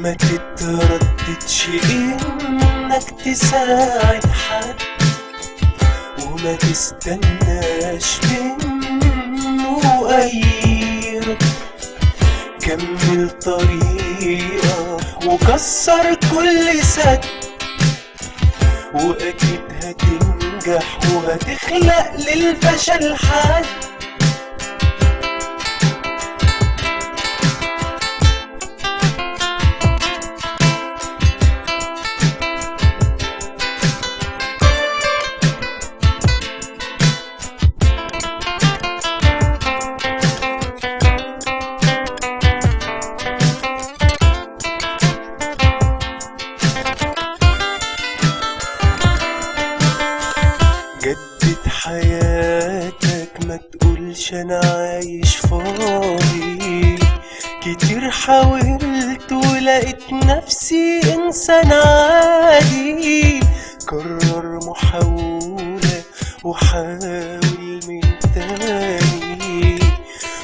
ما تترددش انك تساعد حد، وما تستناش منه اي رد. كمل طريقك وكسر كل سد، واكيد هتنجح وهتخلق للفشل حد. جدد حياتك، ما تقولش انا عايش فاضي. كتير حاولت ولقيت نفسي انسان عادي. كرر محاولة وحاول من تاني،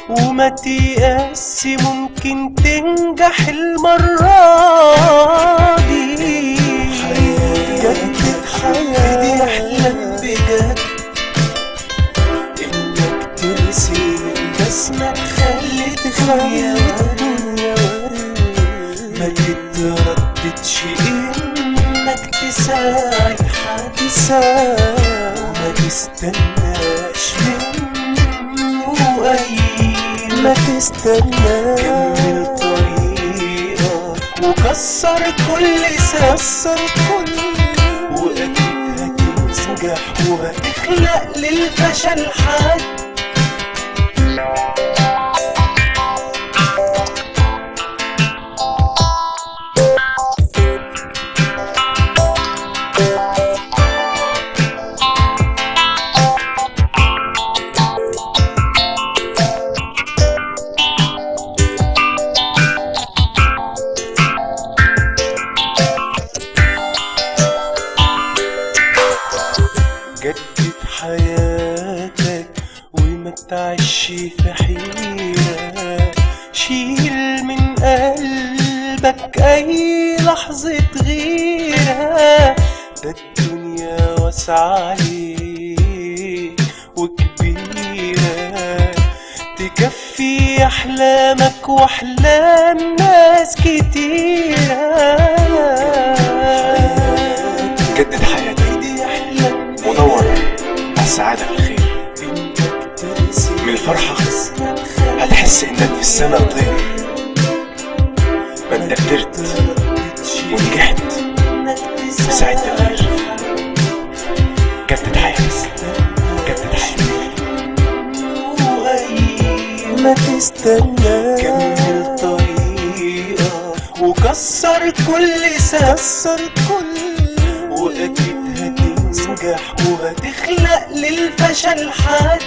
وما تيأس ممكن تنجح المرة دي. جدد حياتي، احلم بجد انك ترسم البسمة تخلي الدنيا ورد. ما تترددش انك تساعد حد، وما تستناش منه اي ما تستناش. كمل طريقك وكسر كل سد، واكيد هتنجح وهتخلق للفشل حد. جدد حياتك وما تعيش في حيرة. شيل من قلبك اي لحظة غيرة. ده الدنيا واسعة عليك وكبيرة، تكفي احلامك واحلام ناس كتيرة. جدد حياتك ودور على السعادة والخير. من الفرحة هتحس انك في السما طير. ما انت قدرت ونجحت وساعدت الغير. جدد حياتك، جدد حياتك، ما تستنى. كمل طريقك وكسر كل سد، واكيد هتنجح وهتخلق للفشل حد.